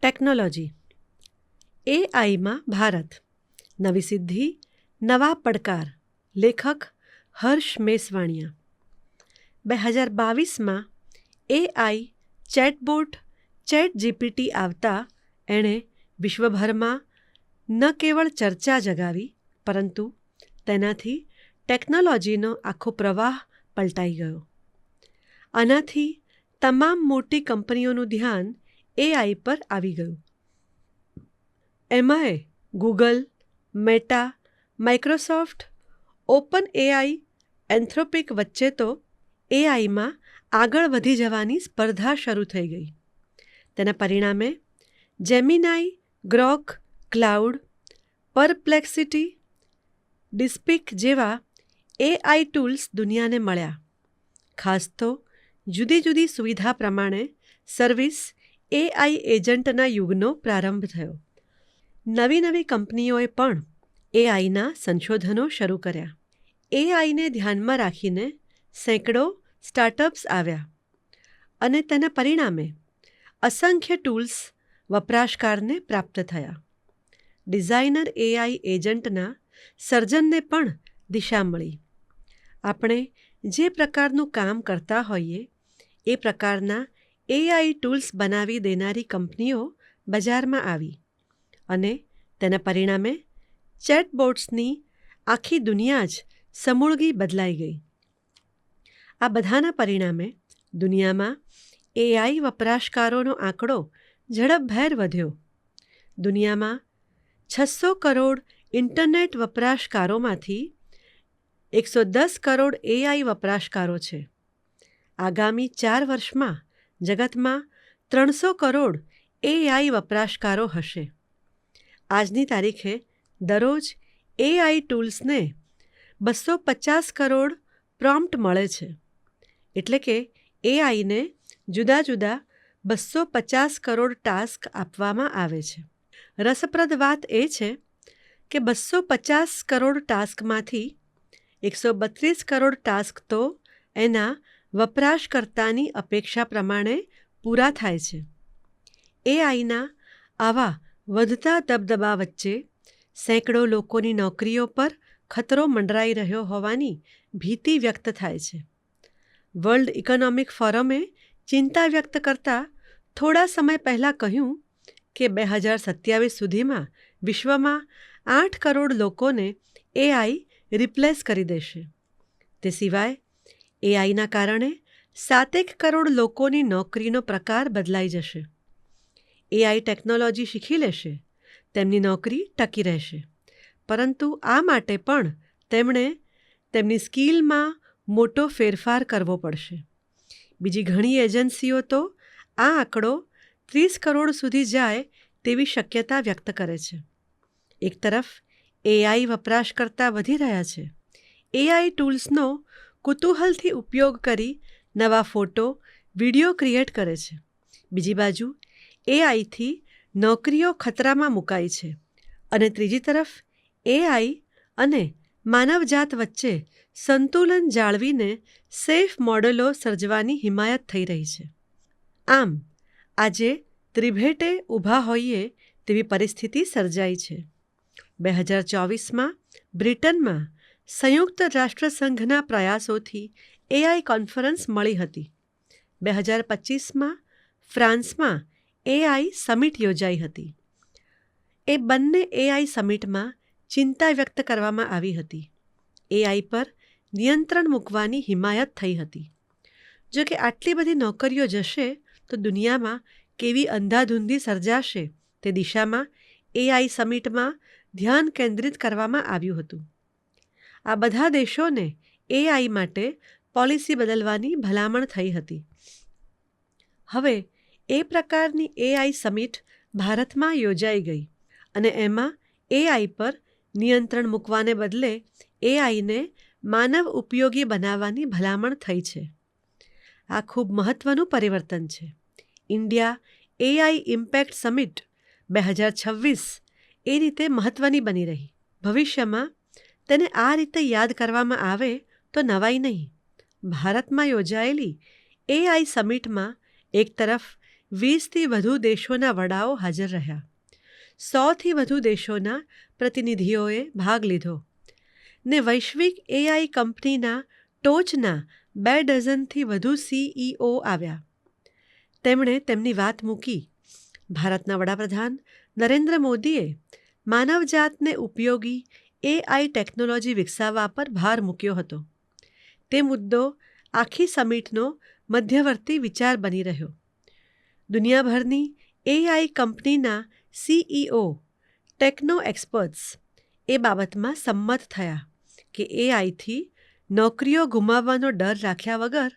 Technology એઆઈમાં Bharat નવી સિદ્ધિ નવા પડકાર લેખક હર્ષ મેસવાણિયા 2022માં એઆઈ ચેટબોટ ચેટજીપીટી આવતા એણે વિશ્વભરમાં ન કેવળ ચર્ચા જગાવી પરંતુ તેનાથી ટેકનોલોજીનો આખો પ્રવાહ પલટાઈ ગયો. આનાથી તમામ મોટી કંપનીઓનું ધ્યાન એઆઈ પર આવી ગયું. એમાંય Google, meta, Microsoft, open AI, Anthropic વચ્ચે તો એઆઈમાં આગળ વધી જવાની સ્પર્ધા શરૂ થઈ ગઈ. તેના પરિણામે જેમિનાઈ, ગ્રોક, ક્લાઉડ, પરપ્લેક્સિટી, ડિસ્પિક જેવા એઆઈ ટૂલ્સ દુનિયાને મળ્યા. ખાસ તો જુદી જુદી સુવિધા પ્રમાણે સર્વિસ એઆઈ એજન્ટના યુગનો પ્રારંભ થયો. નવી નવી કંપનીઓએ પણ એઆઈના સંશોધનો શરૂ કર્યા. એઆઈને ધ્યાનમાં રાખીને સેંકડો સ્ટાર્ટઅપ્સ આવ્યા અને તેના પરિણામે અસંખ્ય ટૂલ્સ વપરાશકારને પ્રાપ્ત થયા. ડિઝાઇનર એઆઈ એજન્ટના સર્જનને પણ દિશા મળી. આપણે જે પ્રકારનું કામ કરતા હોઈએ એ પ્રકારના એઆઈ ટૂલ્સ બનાવી દેનારી કંપનીઓ બજારમાં આવી અને તેના પરિણામે ચેટબોટ્સની આખી દુનિયા જ સમૂળગી બદલાઈ ગઈ. આ બધાના પરિણામે દુનિયામાં એઆઈ વપરાશકારોનો આંકડો ઝડપભેર વધ્યો. દુનિયામાં 600 કરોડ ઇન્ટરનેટ વપરાશકારોમાંથી 110 કરોડ એઆઈ વપરાશકારો છે. આગામી 4 વર્ષમાં જગતમાં 300 કરોડ એઆઈ વપરાશકારો હશે. આજની તારીખે દરરોજ એઆઈ ટૂલ્સને 250 કરોડ પ્રોમ્પ્ટ મળે છે. એટલે કે એઆઈને જુદા જુદા 250 કરોડ ટાસ્ક આપવામાં આવે છે. રસપ્રદ વાત એ છે કે 250 કરોડ ટાસ્કમાંથી 132 કરોડ ટાસ્ક તો એના વપરાશકર્તાની અપેક્ષા પ્રમાણે પૂરા થાય છે. એઆઈના આવા વધતા દબદબા વચ્ચે સેંકડો લોકોની નોકરીઓ પર ખતરો મંડરાઈ રહ્યો હોવાની ભીતિ વ્યક્ત થાય છે. વર્લ્ડ ઇકોનોમિક ફોરમે ચિંતા વ્યક્ત કરતા થોડા સમય પહેલાં કહ્યું કે 2027 સુધીમાં વિશ્વમાં 8 કરોડ લોકોને એઆઈ રિપ્લેસ કરી દેશે. તે સિવાય એઆઈના કારણે 7 કરોડ લોકોની નોકરીનો પ્રકાર બદલાઈ જશે. એઆઈ ટેકનોલોજી શીખી લેશે, તેમની નોકરી ટકી રહેશે. પરંતુ આ માટે પણ તેમણે તેમની સ્કિલમાં મોટો ફેરફાર કરવો પડશે. બીજી ઘણી એજન્સીઓ તો આ આંકડો 30 કરોડ સુધી જાય તેવી શક્યતા વ્યક્ત કરે છે. એક તરફ એઆઈ વપરાશકર્તા વધી રહ્યા છે. એઆઈ ટૂલ્સનો કુતૂહલથી ઉપયોગ કરી નવા ફોટો, વિડીયો ક્રિએટ કરે છે. બીજી બાજુ એઆઈથી નોકરીઓ ખતરામાં મુકાઈ છે અને ત્રીજી તરફ એઆઈ અને માનવજાત વચ્ચે સંતુલન જાળવીને સેફ મોડેલો સર્જવાની હિમાયત થઈ રહી છે. આમ આજે ત્રિભેટે ઊભા હોઈએ તેવી પરિસ્થિતિ સર્જાઈ છે. 2024માં બ્રિટનમાં સંયુક્ત રાષ્ટ્રસંઘના પ્રયાસોથી એઆઈ કોન્ફરન્સ મળી હતી. 2025માં ફ્રાન્સમાં એઆઈ સમિટ યોજાઈ હતી. એ બંને એઆઈ સમિટમાં ચિંતા વ્યક્ત કરવામાં આવી હતી. એઆઈ પર નિયંત્રણ મૂકવાની હિમાયત થઈ હતી. જો કે આટલી બધી નોકરીઓ જશે તો દુનિયામાં કેવી અંધાધૂંધી સર્જાશે તે દિશામાં એઆઈ સમિટમાં ધ્યાન કેન્દ્રિત કરવામાં આવ્યું હતું. આ બધા દેશોને એઆઈ માટે પોલિસી બદલવાની ભલામણ થઈ હતી. હવે એ પ્રકારની એઆઈ સમિટ ભારતમાં યોજાઈ ગઈ અને એમાં એઆઈ પર નિયંત્રણ મૂકવાને બદલે એઆઈને માનવ ઉપયોગી બનાવવાની ભલામણ થઈ છે. આ ખૂબ મહત્ત્વનું પરિવર્તન છે. ઇન્ડિયા એઆઈ ઇમ્પેક્ટ સમિટ 2026 એ રીતે મહત્ત્વની બની રહી. ભવિષ્યમાં તેને આ રીતે યાદ કરવામાં આવે તો નવાઈ નહીં. ભારતમાં યોજાયેલી એઆઈ સમિટમાં એક તરફ 20થી વધુ દેશોના વડાઓ હાજર રહ્યા. 100થી વધુ દેશોના પ્રતિનિધિઓએ ભાગ લીધો ને વૈશ્વિક એઆઈ કંપનીના ટોચના 2 ડઝનથી વધુ CEO આવ્યા. તેમણે તેમની વાત મૂકી. ભારતના વડાપ્રધાન નરેન્દ્ર મોદીએ માનવજાતને ઉપયોગી એઆઈ ટેકનોલોજી વિકસાવવા પર ભાર મૂક્યો હતો. તે મુદ્દો આખી સમિટનો મધ્યવર્તી વિચાર બની રહ્યો. દુનિયાભરની એઆઈ કંપનીના CEO, ટેકનો એક્સપર્ટ્સ એ બાબતમાં સંમત થયા કે એઆઈથી નોકરીઓ ગુમાવવાનો ડર રાખ્યા વગર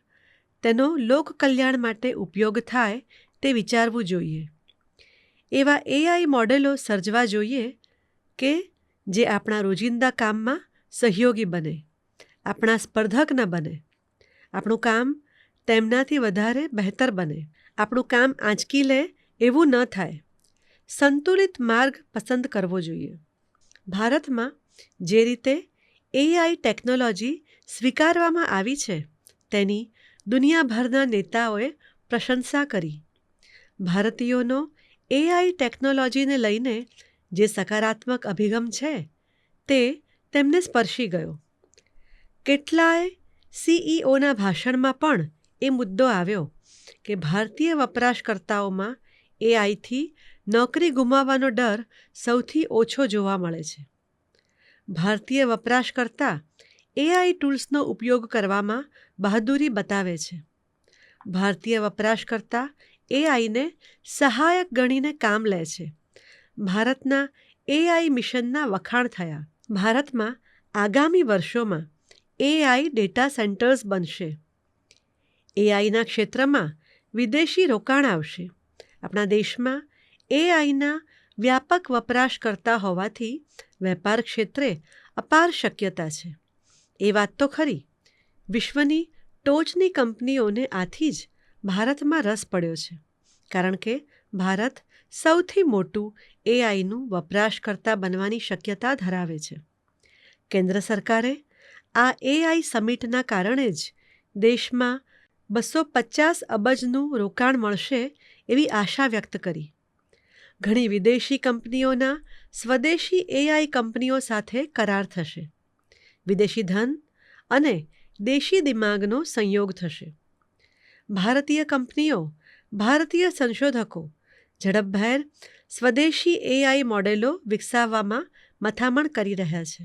તેનો લોકકલ્યાણ માટે ઉપયોગ થાય તે વિચારવું જોઈએ. એવા એઆઈ મોડેલો સર્જવા જોઈએ કે જે આપણા રોજિંદા કામમાં સહયોગી બને, આપણા સ્પર્ધક ન બને, આપણું કામ તેમનાથી વધારે બહેતર બને, આપણું કામ આંચકી લે એવું ન થાય. સંતુલિત માર્ગ પસંદ કરવો જોઈએ. ભારતમાં જે રીતે એઆઈ ટેકનોલોજી સ્વીકારવામાં આવી છે તેની દુનિયાભરના નેતાઓએ પ્રશંસા કરી. ભારતીયોનો એઆઈ ટેકનોલોજીને લઈને જે સકારાત્મક અભિગમ છે તે તેમને સ્પર્શી ગયો. કેટલાય CEOના ભાષણમાં પણ એ મુદ્દો આવ્યો કે ભારતીય વપરાશકર્તાઓમાં એઆઈથી નોકરી ગુમાવવાનો ડર સૌથી ઓછો જોવા મળે છે. ભારતીય વપરાશકર્તા એઆઈ ટૂલ્સનો ઉપયોગ કરવામાં બહાદુરી બતાવે છે. ભારતીય વપરાશકર્તા એઆઈને સહાયક ગણીને કામ લે છે. ભારતના એઆઈ મિશનના વખાણ થયા. ભારતમાં આગામી વર્ષોમાં એઆઈ ડેટા સેન્ટર્સ બનશે. એઆઈના ક્ષેત્રમાં વિદેશી રોકાણ આવશે. આપણા દેશમાં એઆઈના વ્યાપક વપરાશકર્તા હોવાથી વેપાર ક્ષેત્રે અપાર શક્યતા છે. એ વાત તો ખરી, વિશ્વની ટોચની કંપનીઓને આથી જ ભારતમાં રસ પડ્યો છે, કારણ કે ભારત સૌથી મોટું એઆઈનું વપરાશકર્તા બનવાની શક્યતા ધરાવે છે. કેન્દ્ર સરકારે આ એઆઈ સમિટના કારણે જ દેશમાં 250 અબજનું રોકાણ મળશે એવી આશા વ્યક્ત કરી. ઘણી વિદેશી કંપનીઓના સ્વદેશી એઆઈ કંપનીઓ સાથે કરાર થશે. વિદેશી ધન અને દેશી દિમાગનો સંયોગ થશે. ભારતીય કંપનીઓ, ભારતીય સંશોધકો ઝડપભેર સ્વદેશી એઆઈ મોડેલો વિકસાવવામાં મથામણ કરી રહ્યા છે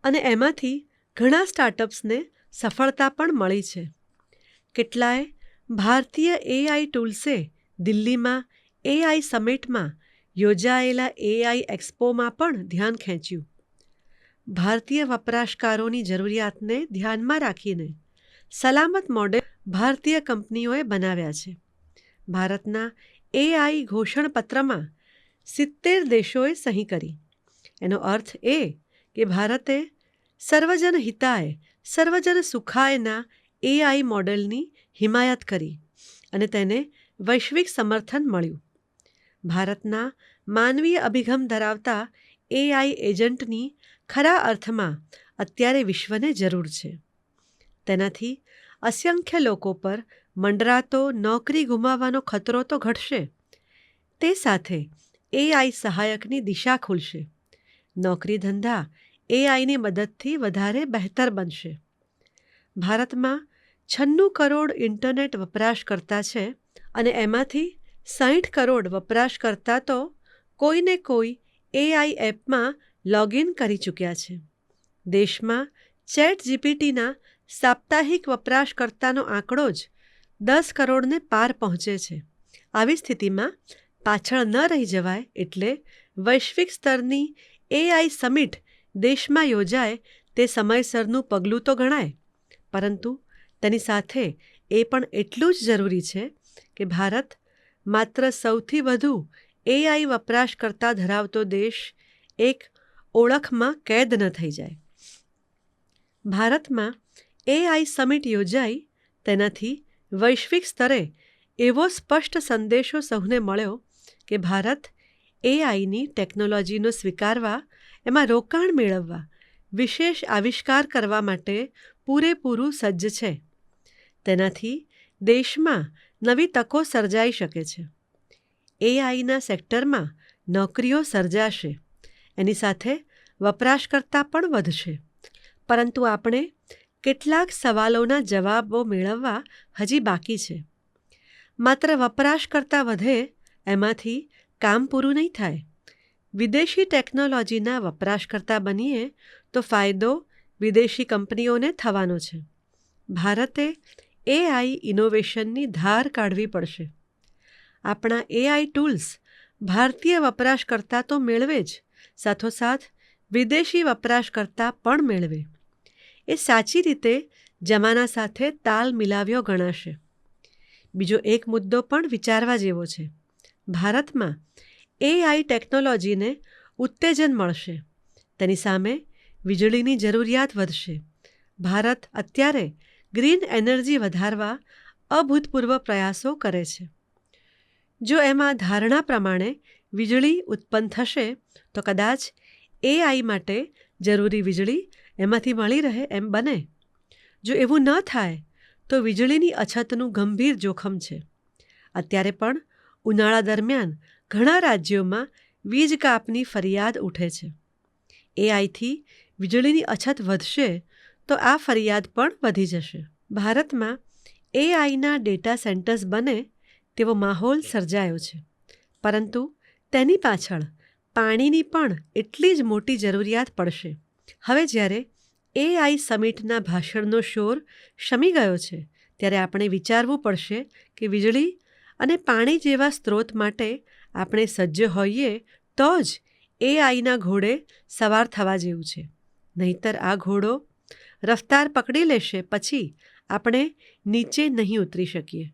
અને એમાંથી ઘણા સ્ટાર્ટઅપ્સને સફળતા પણ મળી છે. કેટલાય ભારતીય એઆઈ ટૂલ્સે દિલ્હીમાં એઆઈ સમિટમાં યોજાયેલા એઆઈ એક્સપોમાં પણ ધ્યાન ખેંચ્યું. ભારતીય વપરાશકારોની જરૂરિયાતને ધ્યાનમાં રાખીને સલામત મોડેલ ભારતીય કંપનીઓએ બનાવ્યા છે. ભારતના એઆઈ ઘોષણપત્રમાં 70 દેશોએ સહી કરી. એનો અર્થ એ કે ભારતે સર્વજન હિતાય, સર્વજન સુખાયના એઆઈ મોડેલની હિમાયત કરી અને તેને વૈશ્વિક સમર્થન મળ્યું. ભારતના માનવીય અભિગમ ધરાવતા એઆઈ એજન્ટની ખરા અર્થમાં અત્યારે વિશ્વને જરૂર છે. તેનાથી અસંખ્ય લોકો પર મંડરાતો નોકરી ગુમાવવાનો ખતરો તો ઘટશે, તે સાથે એઆઈ સહાયકની દિશા ખુલશે. નોકરી ધંધા એઆઈની મદદથી વધારે બહેતર બનશે. ભારતમાં 96 કરોડ ઇન્ટરનેટ વપરાશકર્તા છે અને એમાંથી 60 કરોડ વપરાશકર્તા તો કોઈને કોઈ એઆઈ એપમાં લોગિન કરી ચૂક્યા છે. દેશમાં ChatGPTના સાપ્તાહિક વપરાશકર્તાનો આંકડો જ 10 કરોડને પાર પહોંચે છે. આવી સ્થિતિમાં પાછળ ન રહી જવાય એટલે વૈશ્વિક સ્તરની એઆઈ સમિટ દેશમાં યોજાય તે સમયસરનું પગલું તો ગણાય, પરંતુ તેની સાથે એ પણ એટલું જ જરૂરી છે કે ભારત માત્ર સૌથી વધુ એઆઈ વપરાશકર્તા ધરાવતો દેશ એક ઓળખમાં કેદ ન થઈ જાય. ભારતમાં એઆઈ સમિટ યોજાઈ તેનાથી વૈશ્વિક સ્તરે એવો સ્પષ્ટ સંદેશો સૌને મળ્યો કે ભારત એઆઈની ટેકનોલોજીનો સ્વીકારવા, એમાં રોકાણ મેળવવા, વિશેષ આવિષ્કાર કરવા માટે પૂરેપૂરું સજ્જ છે. તેનાથી દેશમાં નવી તકો સર્જાઈ શકે છે. એઆઈના સેક્ટરમાં નોકરીઓ સર્જાશે, એની સાથે વપરાશકર્તા પણ વધશે. પરંતુ આપણે કેટલાક સવાલોના જવાબો મેળવવા હજી બાકી છે. માત્ર વપરાશકર્તા વધે એમાંથી કામ પૂરું નહીં થાય. વિદેશી ટેકનોલોજીના વપરાશકર્તા બનીએ તો ફાયદો વિદેશી કંપનીઓને થવાનો છે. ભારતે એઆઈ ઇનોવેશનની ધાર કાઢવી પડશે. આપણા એઆઈ ટૂલ્સ ભારતીય વપરાશકર્તા તો મેળવે જ, સાથોસાથ વિદેશી વપરાશકર્તા પણ મેળવે. એ સાચી રીતે જમાના સાથે તાલ મિલાવ્યો ગણાશે. બીજો એક મુદ્દો પણ વિચારવા જેવો છે. ભારતમાં એઆઈ ટેકનોલોજીને ઉત્તેજન મળશે, તેની સામે વીજળીની જરૂરિયાત વધશે. ભારત અત્યારે ગ્રીન એનર્જી વધારવા અભૂતપૂર્વ પ્રયાસો કરે છે. જો એમાં ધારણા પ્રમાણે વીજળી ઉત્પન્ન થશે તો કદાચ એઆઈ માટે જરૂરી વીજળી એમાંથી મળી રહે એમ બને. જો એવું ન થાય તો વીજળીની અછતનું ગંભીર જોખમ છે. અત્યારે પણ ઉનાળા દરમિયાન ઘણા રાજ્યોમાં વીજ કાપની ફરિયાદ ઉઠે છે. એઆઈથી વીજળીની અછત વધશે તો આ ફરિયાદ પણ વધી જશે. ભારતમાં એઆઈના ડેટા સેન્ટર્સ બને તેવો માહોલ સર્જાયો છે, પરંતુ તેની પાછળ પાણીની પણ એટલી જ મોટી જરૂરિયાત પડશે. હવે જ્યારે એઆઈ સમિટના ભાષણનો શોર શમી ગયો છે, ત્યારે આપણે વિચારવું પડશે કે વીજળી અને પાણી જેવા સ્ત્રોત માટે આપણે સજ્જ હોઈએ તો જ એઆઈના ઘોડે સવાર થવા જેવું છે. નહીંતર આ ઘોડો રફતાર પકડી લેશે, પછી આપણે નીચે નહીં ઉતરી શકીએ.